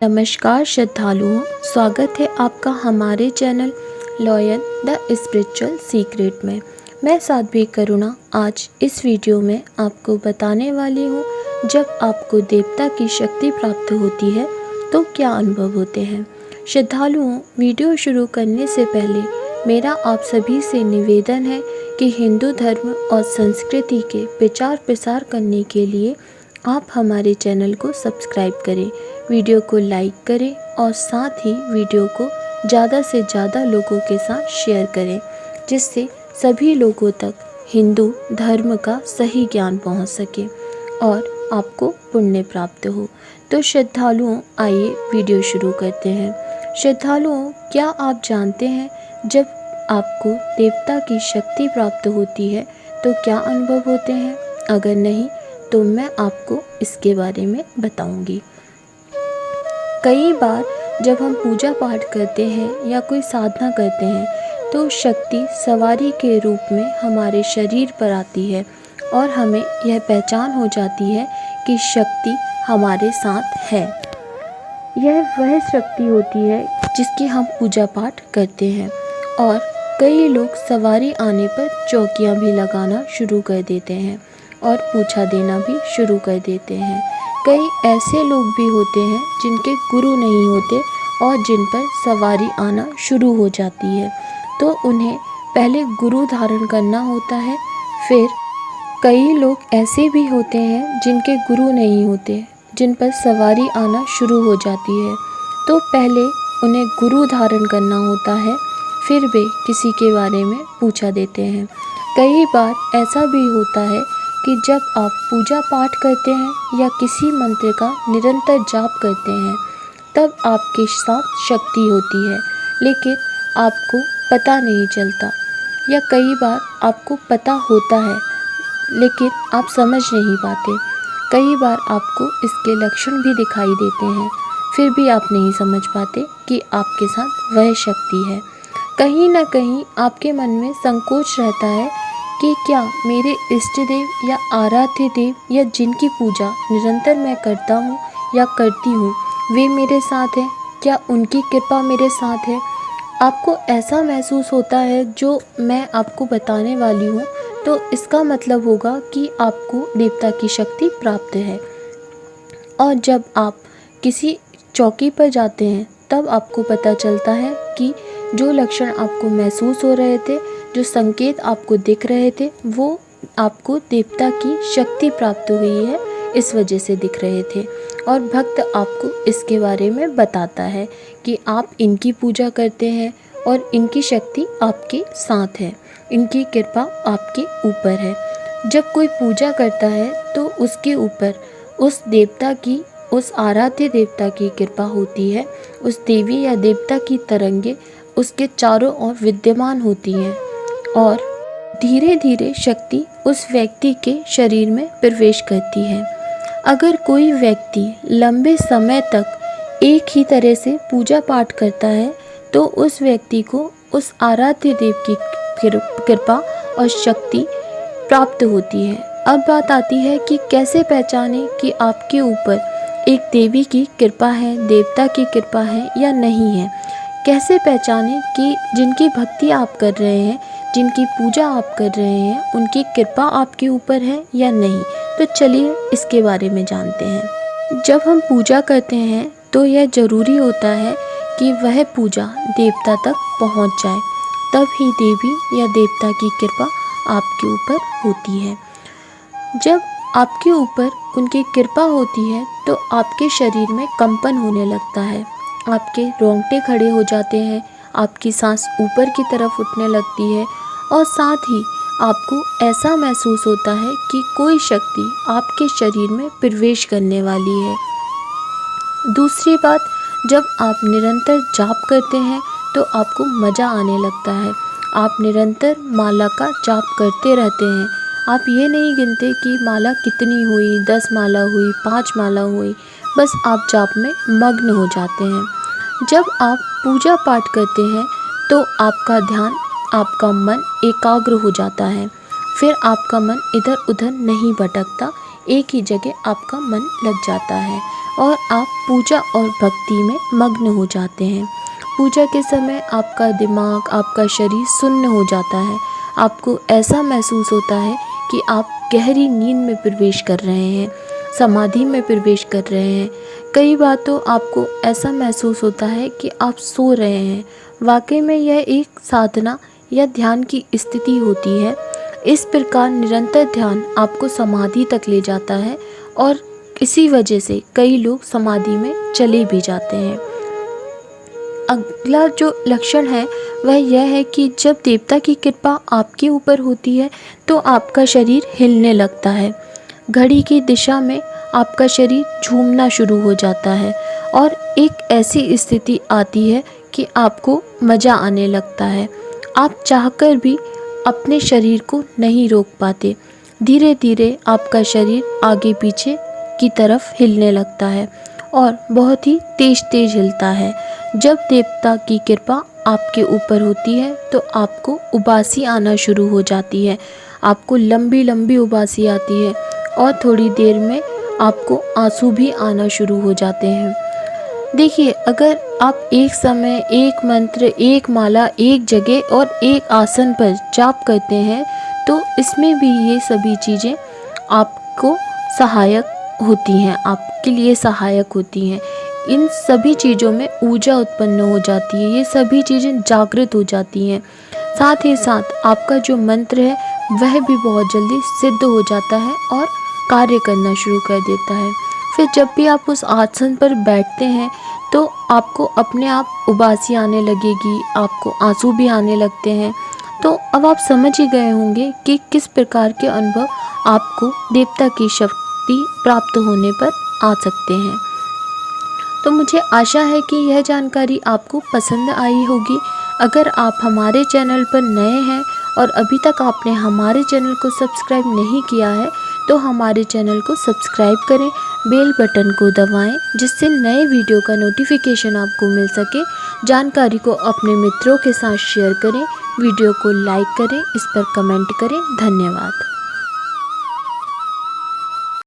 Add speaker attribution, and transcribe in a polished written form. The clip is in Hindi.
Speaker 1: नमस्कार श्रद्धालुओं, स्वागत है आपका हमारे channel loyal the spiritual secret में। मैं साध्वी करुणा आज इस वीडियो में आपको बताने वाली हूँ, जब आपको देवता की शक्ति प्राप्त होती है तो क्या अनुभव होते हैं। श्रद्धालुओं, वीडियो शुरू करने से पहले मेरा आप सभी से निवेदन है कि हिंदू धर्म और संस्कृति के प्रचार प्रसार करने के लिए आप हमारे चैनल को सब्सक्राइब करें, वीडियो को लाइक करें और साथ ही वीडियो को ज़्यादा से ज़्यादा लोगों के साथ शेयर करें, जिससे सभी लोगों तक हिंदू धर्म का सही ज्ञान पहुंच सके और आपको पुण्य प्राप्त हो। तो श्रद्धालुओं, आइए वीडियो शुरू करते हैं। श्रद्धालुओं, क्या आप जानते हैं जब आपको देवता की शक्ति प्राप्त होती है तो क्या अनुभव होते हैं? अगर नहीं तो मैं आपको इसके बारे में बताऊंगी। कई बार जब हम पूजा पाठ करते हैं या कोई साधना करते हैं तो शक्ति सवारी के रूप में हमारे शरीर पर आती है और हमें यह पहचान हो जाती है कि शक्ति हमारे साथ है। यह वह शक्ति होती है जिसकी हम पूजा पाठ करते हैं। और कई लोग सवारी आने पर चौकियां भी लगाना शुरू कर देते हैं और पूछा देना भी शुरू कर देते हैं। कई ऐसे लोग भी होते हैं जिनके गुरु नहीं होते और जिन पर सवारी आना शुरू हो जाती है, तो उन्हें पहले गुरु धारण करना होता है। फिर कई लोग ऐसे भी होते हैं जिनके गुरु नहीं होते, जिन पर सवारी आना शुरू हो जाती है, तो पहले उन्हें गुरु धारण करना होता है, फिर वे किसी के बारे में पूछा देते हैं। कई बार ऐसा भी होता है कि जब आप पूजा पाठ करते हैं या किसी मंत्र का निरंतर जाप करते हैं तब आपके साथ शक्ति होती है, लेकिन आपको पता नहीं चलता, या कई बार आपको पता होता है लेकिन आप समझ नहीं पाते। कई बार आपको इसके लक्षण भी दिखाई देते हैं, फिर भी आप नहीं समझ पाते कि आपके साथ वह शक्ति है। कहीं ना कहीं आपके मन में संकोच रहता है कि क्या मेरे इष्ट देव या आराध्य देव या जिनकी पूजा निरंतर मैं करता हूँ या करती हूँ वे मेरे साथ हैं, क्या उनकी कृपा मेरे साथ है? आपको ऐसा महसूस होता है जो मैं आपको बताने वाली हूँ, तो इसका मतलब होगा कि आपको देवता की शक्ति प्राप्त है। और जब आप किसी चौकी पर जाते हैं तब आपको पता चलता है कि जो लक्षण आपको महसूस हो रहे थे, जो संकेत आपको दिख रहे थे, वो आपको देवता की शक्ति प्राप्त हुई है इस वजह से दिख रहे थे। और भक्त आपको इसके बारे में बताता है कि आप इनकी पूजा करते हैं और इनकी शक्ति आपके साथ है, इनकी कृपा आपके ऊपर है। जब कोई पूजा करता है तो उसके ऊपर उस देवता की, उस आराध्य देवता की कृपा होती है। उस देवी या देवता की तरंगे उसके चारों ओर विद्यमान होती हैं और धीरे धीरे शक्ति उस व्यक्ति के शरीर में प्रवेश करती है। अगर कोई व्यक्ति लंबे समय तक एक ही तरह से पूजा पाठ करता है तो उस व्यक्ति को उस आराध्य देव की कृपा और शक्ति प्राप्त होती है। अब बात आती है कि कैसे पहचानें कि आपके ऊपर एक देवी की कृपा है, देवता की कृपा है या नहीं है। कैसे पहचानें कि जिनकी भक्ति आप कर रहे हैं, जिनकी पूजा आप कर रहे हैं, उनकी कृपा आपके ऊपर है या नहीं। तो चलिए इसके बारे में जानते हैं। जब हम पूजा करते हैं तो यह ज़रूरी होता है कि वह पूजा देवता तक पहुंच जाए, तब ही देवी या देवता की कृपा आपके ऊपर होती है। जब आपके ऊपर उनकी कृपा होती है तो आपके शरीर में कंपन होने लगता है, आपके रोंगटे खड़े हो जाते हैं, आपकी सांस ऊपर की तरफ उठने लगती है और साथ ही आपको ऐसा महसूस होता है कि कोई शक्ति आपके शरीर में प्रवेश करने वाली है। दूसरी बात, जब आप निरंतर जाप करते हैं तो आपको मज़ा आने लगता है। आप निरंतर माला का जाप करते रहते हैं। आप ये नहीं गिनते कि माला कितनी हुई, 10 माला हुई, 5 माला हुई, बस आप जाप में मग्न हो जाते हैं। जब आप पूजा पाठ करते हैं तो आपका ध्यान, आपका मन एकाग्र हो जाता है। फिर आपका मन इधर उधर नहीं भटकता, एक ही जगह आपका मन लग जाता है और आप पूजा और भक्ति में मग्न हो जाते हैं। पूजा के समय आपका दिमाग, आपका शरीर सुन्न हो जाता है। आपको ऐसा महसूस होता है कि आप गहरी नींद में प्रवेश कर रहे हैं, समाधि में प्रवेश कर रहे हैं। कई बार तो आपको ऐसा महसूस होता है कि आप सो रहे हैं। वाकई में यह एक साधना या ध्यान की स्थिति होती है। इस प्रकार निरंतर ध्यान आपको समाधि तक ले जाता है और इसी वजह से कई लोग समाधि में चले भी जाते हैं। अगला जो लक्षण है वह यह है कि जब देवता की कृपा आपके ऊपर होती है तो आपका शरीर हिलने लगता है। घड़ी की दिशा में आपका शरीर झूमना शुरू हो जाता है और एक ऐसी स्थिति आती है कि आपको मज़ा आने लगता है। आप चाहकर भी अपने शरीर को नहीं रोक पाते। धीरे धीरे आपका शरीर आगे पीछे की तरफ हिलने लगता है और बहुत ही तेज तेज हिलता है। जब देवता की कृपा आपके ऊपर होती है तो आपको उबासी आना शुरू हो जाती है। आपको लंबी लंबी उबासी आती है और थोड़ी देर में आपको आंसू भी आना शुरू हो जाते हैं। देखिए, अगर आप एक समय एक मंत्र, एक माला, एक जगह और एक आसन पर जाप करते हैं तो इसमें भी ये सभी चीज़ें आपको सहायक होती हैं, आपके लिए सहायक होती हैं। इन सभी चीज़ों में ऊर्जा उत्पन्न हो जाती है, ये सभी चीज़ें जागृत हो जाती हैं। साथ ही साथ आपका जो मंत्र है वह भी बहुत जल्दी सिद्ध हो जाता है और कार्य करना शुरू कर देता है। फिर जब भी आप उस आसन पर बैठते हैं तो आपको अपने आप उबासी आने लगेगी, आपको आंसू भी आने लगते हैं। तो अब आप समझ ही गए होंगे कि किस प्रकार के अनुभव आपको देवता की शक्ति प्राप्त होने पर आ सकते हैं। तो मुझे आशा है कि यह जानकारी आपको पसंद आई होगी। अगर आप हमारे चैनल पर नए हैं और अभी तक आपने हमारे चैनल को सब्सक्राइब नहीं किया है तो हमारे चैनल को सब्सक्राइब करें, बेल बटन को दबाएं जिससे नए वीडियो का नोटिफिकेशन आपको मिल सके। जानकारी को अपने मित्रों के साथ शेयर करें, वीडियो को लाइक करें, इस पर कमेंट करें। धन्यवाद।